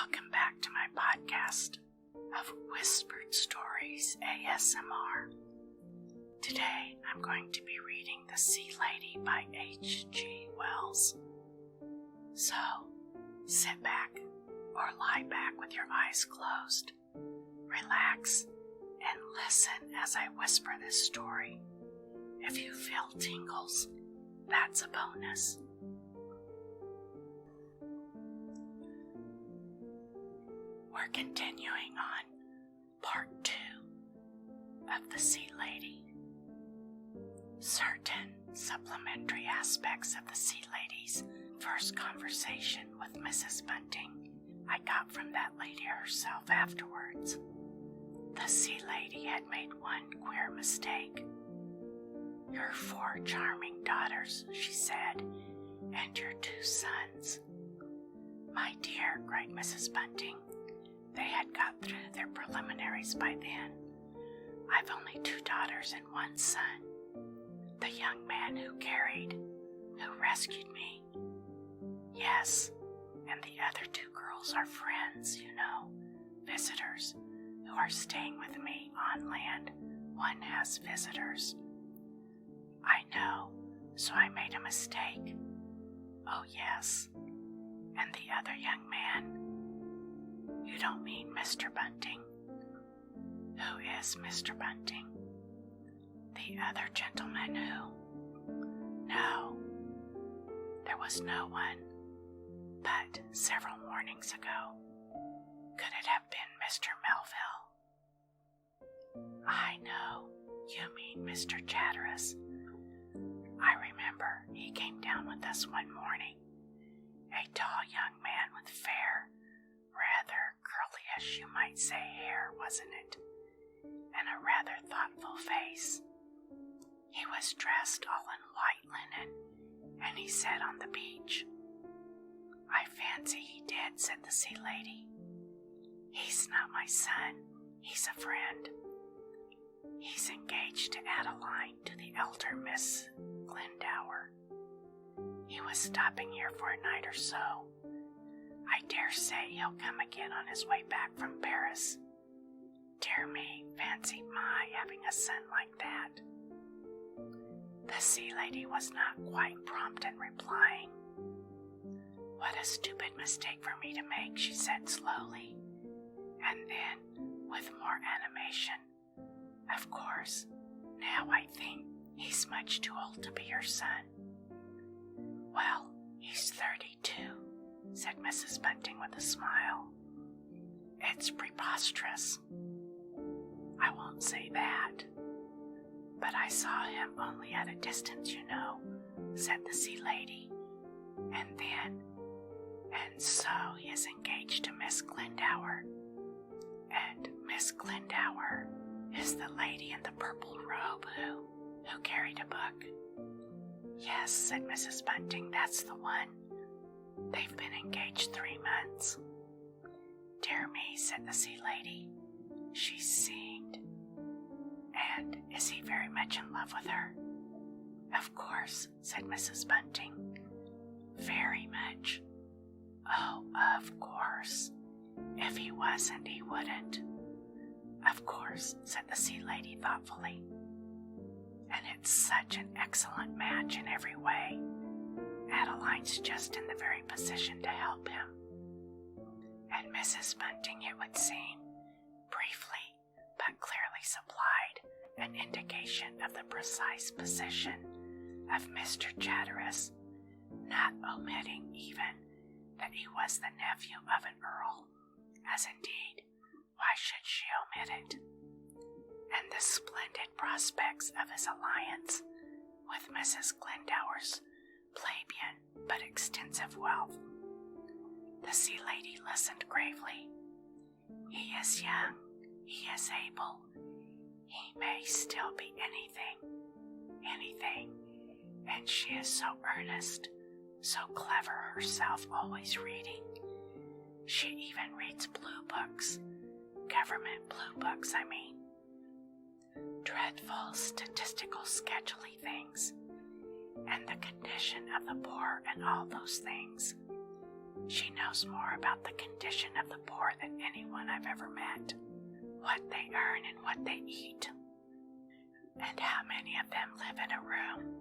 Welcome back to my podcast of Whispered Stories ASMR. Today I'm going to be reading The Sea Lady by H.G. Wells. So, sit back or lie back with your eyes closed, relax, and listen as I whisper this story. If you feel tingles, that's a bonus. We're continuing on part 2 of The Sea Lady. Certain supplementary aspects of the Sea Lady's first conversation with Mrs. Bunting I got from that lady herself afterwards. The Sea Lady had made one queer mistake. "Your 4 charming daughters," she said, "and your 2 sons." "My dear," cried Mrs. Bunting, they had got through their preliminaries by then. "I've only 2 daughters and 1 son. The young man who rescued me. Yes, and the other 2 girls are friends, you know, visitors, who are staying with me on land. One has visitors." "I know, so I made a mistake." "Oh, yes. And the other young man? You don't mean Mr. Bunting?" "Who is Mr. Bunting?" "The other gentleman who—" "No, there was no one, but several mornings ago. Could it have been Mr. Melville?" "I know, you mean Mr. Chatteris. I remember he came down with us one morning. A tall young man with fair, rather girlyish, you might say, hair, wasn't it? And a rather thoughtful face. He was dressed all in white linen, and he sat on the beach." "I fancy he did," said the Sea Lady. "He's not my son, he's a friend. He's engaged to Adeline, to the elder Miss Glendower. He was stopping here for a night or so. I dare say he'll come again on his way back from Paris. Dear me, fancy my having a son like that." The Sea Lady was not quite prompt in replying. "What a stupid mistake for me to make," she said slowly, and then, with more animation, "Of course, now I think he's much too old to be your son." "Well, he's 32, said Mrs. Bunting with a smile. "It's preposterous." "I won't say that. But I saw him only at a distance, you know," said the Sea Lady. "And so he is engaged to Miss Glendower. And Miss Glendower is the lady in the purple robe who carried a book." "Yes," said Mrs. Bunting, "that's the one. They've been engaged 3 months. "Dear me," said the Sea Lady, "she seemed. And is he very much in love with her?" "Of course," said Mrs. Bunting. "Very much." "Oh, of course. If he wasn't, he wouldn't." "Of course," said the Sea Lady thoughtfully. "And it's such an excellent match in every way. Adeline's just in the very position to help him." And Mrs. Bunting, it would seem, briefly but clearly supplied an indication of the precise position of Mr. Chatteris, not omitting even that he was the nephew of an earl, as indeed, why should she omit it? And the splendid prospects of his alliance with Mrs. Glendower's plebeian but extensive wealth. The Sea Lady listened gravely. "He is young, he is able, he may still be anything, and she is so earnest, so clever herself, always reading. She even reads blue books, government blue books, I mean. Dreadful statistical sketchily things, and the condition of the poor and all those things. She knows more about the condition of the poor than anyone I've ever met, what they earn and what they eat, and how many of them live in a room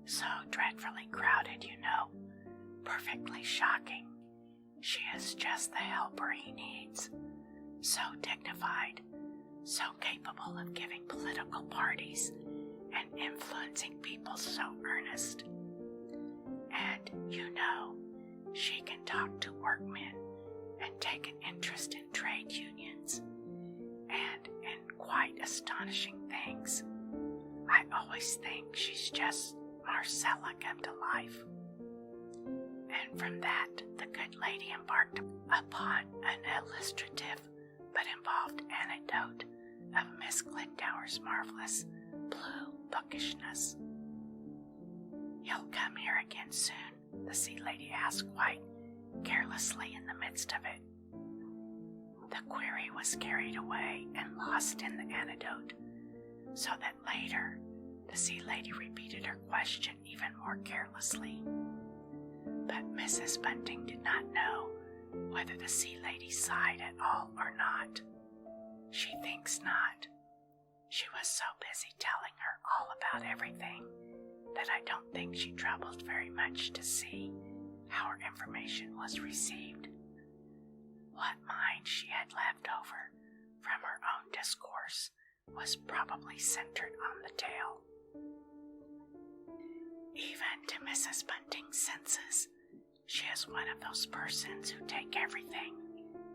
so dreadfully crowded, perfectly shocking. She is just the helper he needs, so dignified, so capable of giving political parties and influencing people so earnest. And she can talk to workmen and take an interest in trade unions and in quite astonishing things. I always think she's just Marcella come to life. And from that, the good lady embarked upon an illustrative but involved anecdote of Miss Glendower's marvelous blue bookishness. "You'll come here again soon?" the sea lady asked quite carelessly in the midst of it. The query was carried away and lost in the anecdote, so that later the sea lady repeated her question even more carelessly. But Mrs. Bunting did not know whether the sea lady sighed at all or not. She thinks not. She was so busy telling her all about everything that I don't think she troubled very much to see how her information was received. What mind she had left over from her own discourse was probably centered on the tale. Even to Mrs. Bunting's senses, she is one of those persons who take everything,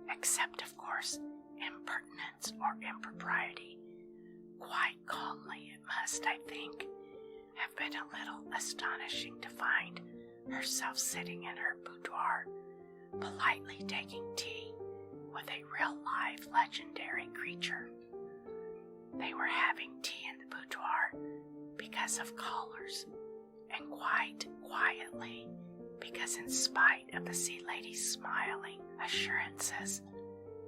except, of course, impertinence or impropriety, quite calmly. It must, I think, have been a little astonishing to find herself sitting in her boudoir, politely taking tea with a real live legendary creature. They were having tea in the boudoir because of callers, and quite quietly, because in spite of the sea lady's smiling assurances,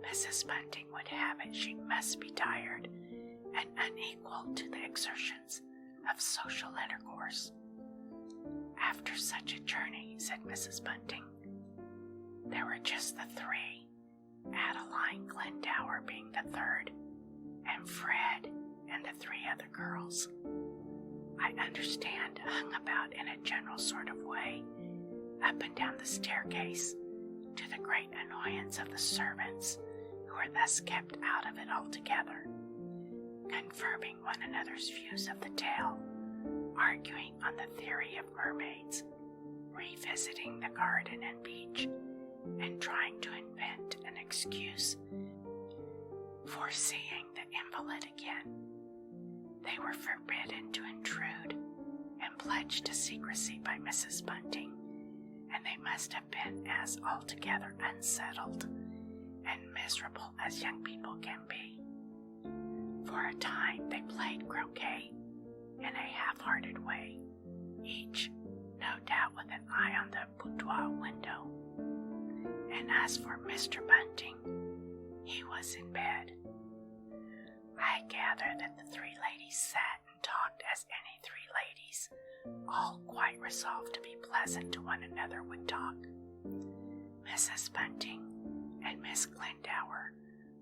Mrs. Bunting would have it she must be tired and unequal to the exertions of social intercourse. "After such a journey," said Mrs. Bunting, "there were just the three, Adeline Glendower being the third, and Fred and the three other girls. I understand hung about in a general sort of way, up and down the staircase, to the great annoyance of the servants, who were thus kept out of it altogether, confirming one another's views of the tale, arguing on the theory of mermaids, revisiting the garden and beach, and trying to invent an excuse for seeing the invalid again. They were forbidden to intrude and pledged to secrecy by Mrs. Bunting, and they must have been as altogether unsettled and miserable as young people can be. For a time they played croquet in a half-hearted way, each, no doubt, with an eye on the boudoir window. And as for Mr. Bunting, he was in bed. I gather that the three ladies sat and talked as any three ladies, all quite resolved to be pleasant to one another, would talk. Mrs. Bunting and Miss Glendower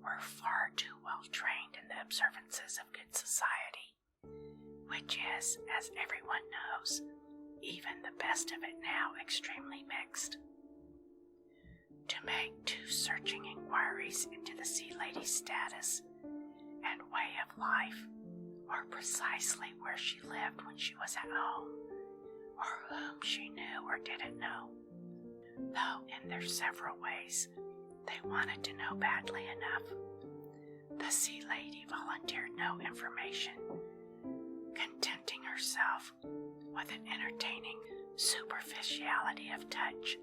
were far too well trained in the observances of good society, which is, as everyone knows, even the best of it now, extremely mixed. To make too searching inquiries into the sea lady's status and way of life, or precisely where she lived when she was at home, or whom she knew or didn't know, though in their several ways they wanted to know badly enough, the sea lady volunteered no information, contenting herself with an entertaining superficiality of touch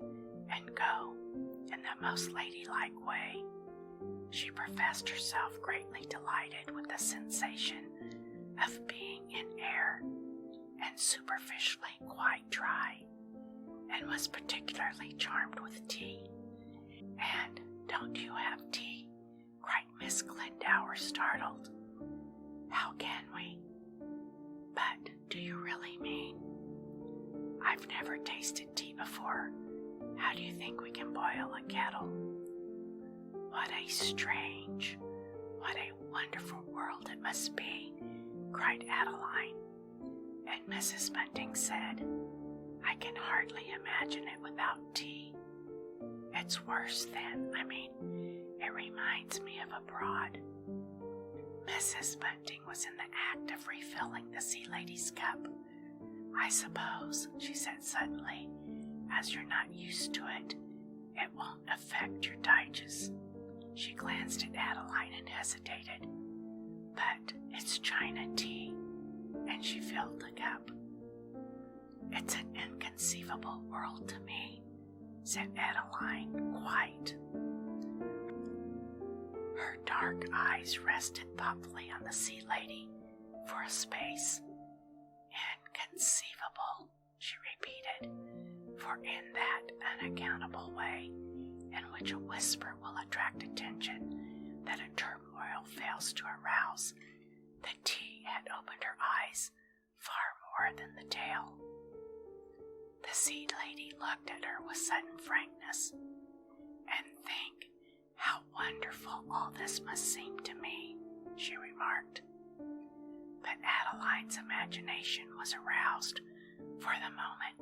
and go in the most ladylike way. She professed herself greatly delighted with the sensation of being in air and superficially quite dry, and was particularly charmed with tea. "And don't you have tea?" cried Miss Glendower, startled. "How can we? But do you really mean?" "I've never tasted tea before. How do you think we can boil a kettle? What a strange, what a wonderful world it must be, cried Adeline. And Mrs. Bunting said, I can hardly imagine it without tea. It's worse than, it reminds me of abroad. Mrs. Bunting was in the act of refilling the sea lady's cup. I suppose, she said suddenly, as you're not used to it, it won't affect your digest. She glanced at Adeline and hesitated. But it's China tea, and she filled the cup. It's an inconceivable world to me, said Adeline, quite. Her dark eyes rested thoughtfully on the sea lady for a space. Inconceivable, she repeated, for in that unaccountable way in which a whisper will attract attention that a turmoil fails to arouse, the tea had opened her eyes far more than the tale. The sea lady looked at her with sudden frankness. And think how wonderful all this must seem to me, she remarked. But Adeline's imagination was aroused for the moment,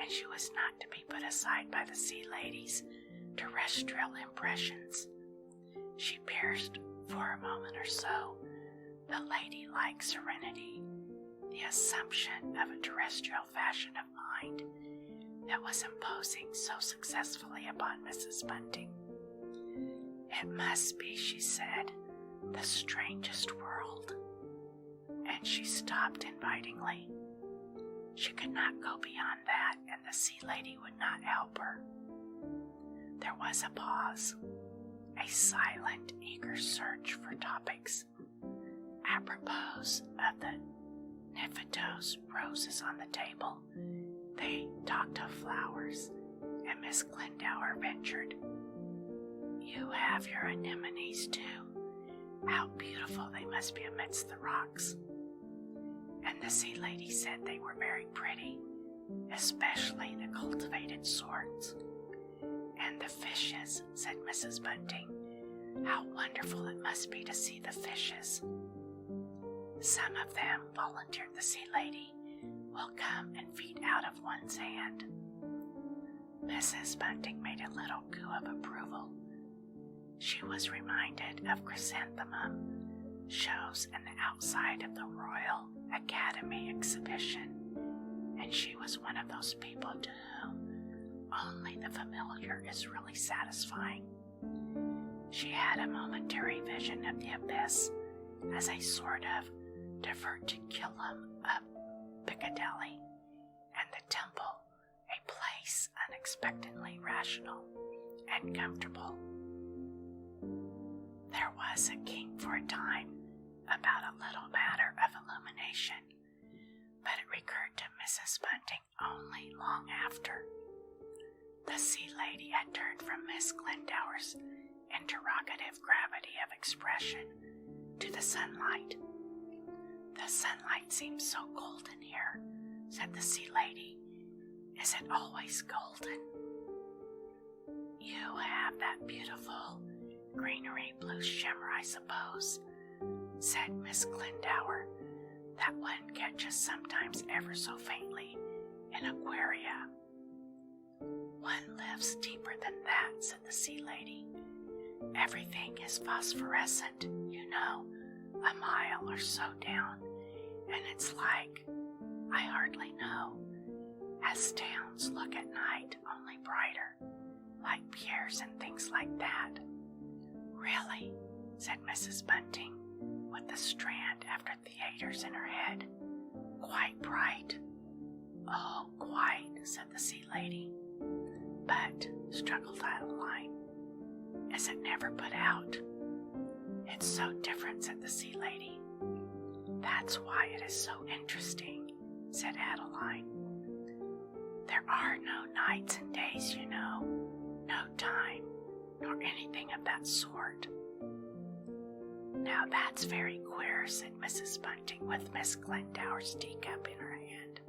and she was not to be put aside by the sea lady's terrestrial impressions. She pierced for a moment or so the ladylike serenity, the assumption of a terrestrial fashion of mind that was imposing so successfully upon Mrs. Bunting. It must be, she said, the strangest world. And she stopped invitingly. She could not go beyond that, and the sea lady would not help her. There was a pause, a silent, eager search for topics. Apropos of the Niphetos roses on the table, they talked of flowers, and Miss Glendower ventured, You have your anemones too. How beautiful they must be amidst the rocks. And the sea lady said they were very pretty, especially the cultivated sorts. And the fishes, said Mrs. Bunting. How wonderful it must be to see the fishes. Some of them, volunteered the sea lady, will come and feed out of one's hand. Mrs. Bunting made a little coo of approval. She was reminded of chrysanthemum shows in the outside of the Royal Academy exhibition, and she was one of those people to whom only the familiar is really satisfying. She had a momentary vision of the abyss as a sort of diverticulum of Piccadilly, and the temple a place unexpectedly rational and comfortable. There was a king for a time about a little matter of illumination, but it recurred to Mrs. Bunting only long after. The sea lady had turned from Miss Glendower's interrogative gravity of expression to the sunlight. The sunlight seems so golden here, said the sea lady. Is it always golden? You have that beautiful greenery blue shimmer, I suppose, said Miss Glendower, that one catches sometimes ever so faintly in aquaria. One lives deeper than that, said the sea lady. Everything is phosphorescent, you know, a mile or so down, and it's like, I hardly know, as towns look at night, only brighter, like piers and things like that. Really, said Mrs. Bunting, with the Strand after theaters in her head. Quite bright. Oh, quite, said the sea lady. But, struggled Adeline, is it never put out? It's so different, said the sea lady. That's why it is so interesting, said Adeline. There are no nights and days, you know, no time, nor anything of that sort. Now that's very queer, said Mrs. Bunting with Miss Glendower's teacup in her hand.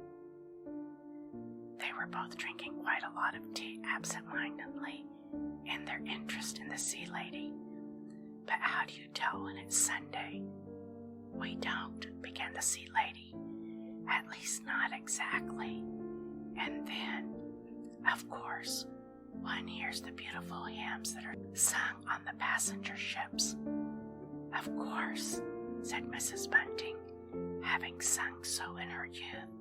They were both drinking quite a lot of tea absent-mindedly in their interest in the sea lady. But how do you tell when it's Sunday? We don't, began the sea lady. At least not exactly. And then, of course, one hears the beautiful hymns that are sung on the passenger ships. Of course, said Mrs. Bunting, having sung so in her youth,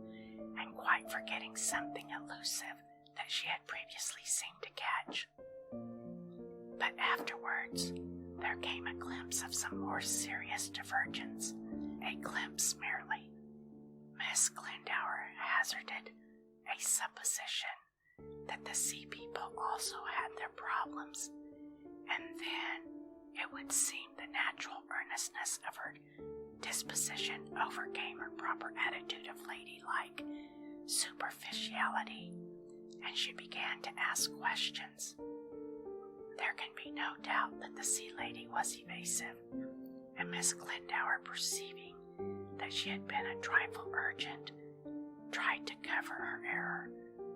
and quite forgetting something elusive that she had previously seemed to catch. But afterwards, there came a glimpse of some more serious divergence, a glimpse merely. Miss Glendower hazarded a supposition that the sea people also had their problems, and then it would seem the natural earnestness of her disposition overcame her proper attitude of ladylike superficiality, and she began to ask questions. There can be no doubt that the sea lady was evasive, and Miss Glendower, perceiving that she had been a trifle urgent, tried to cover her error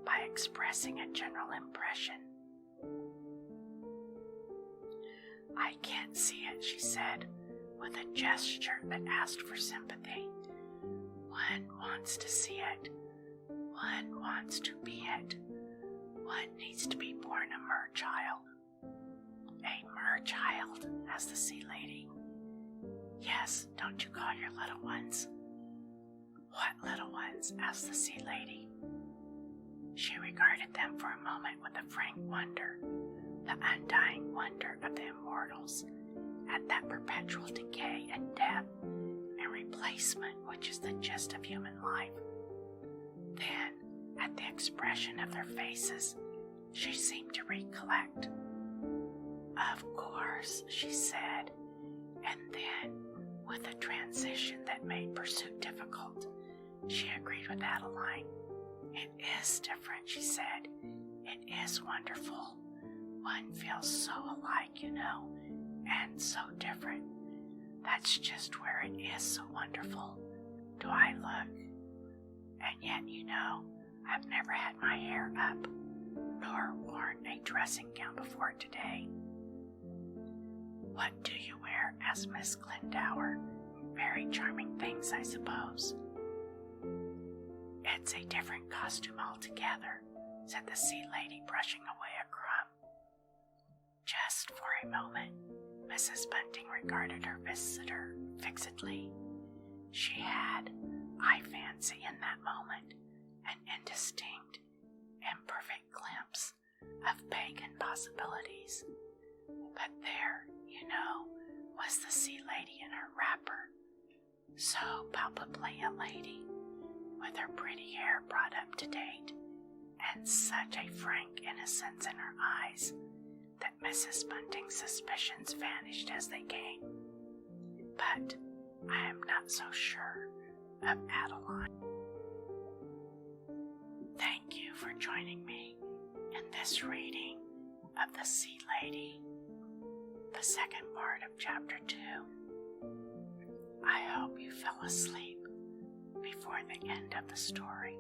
by expressing a general impression. I can't see it, she said, with a gesture that asked for sympathy. One wants to see it. One wants to be it. One needs to be born a mer-child. A mer-child, asked the sea lady. Yes, don't you call your little ones? What little ones? Asked the sea lady. She regarded them for a moment with a frank wonder, the undying wonder of the immortals at that perpetual decay and death and replacement which is the gist of human life. Then, at the expression of their faces, she seemed to recollect. Of course, she said, and then, with a transition that made pursuit difficult, she agreed with Adeline. It is different, she said. It is wonderful. One feels so alike, you know, and so different. That's just where it is so wonderful. Do I look? And yet, you know, I've never had my hair up, nor worn a dressing gown before today. What do you wear? Asked Miss Glendower. Very charming things, I suppose. It's a different costume altogether, said the sea lady, brushing away a crumb. Just for a moment, Mrs. Bunting regarded her visitor fixedly. She had, I fancy, in that moment, an indistinct, imperfect glimpse of pagan possibilities. But there, you know, was the sea lady in her wrapper, so palpably a lady, with her pretty hair brought up to date, and such a frank innocence in her eyes that Mrs. Bunting's suspicions vanished as they came. But I am not so sure of Adeline. Thank you for joining me in this reading of The Sea Lady, the second part of Chapter 2. I hope you fell asleep before the end of the story.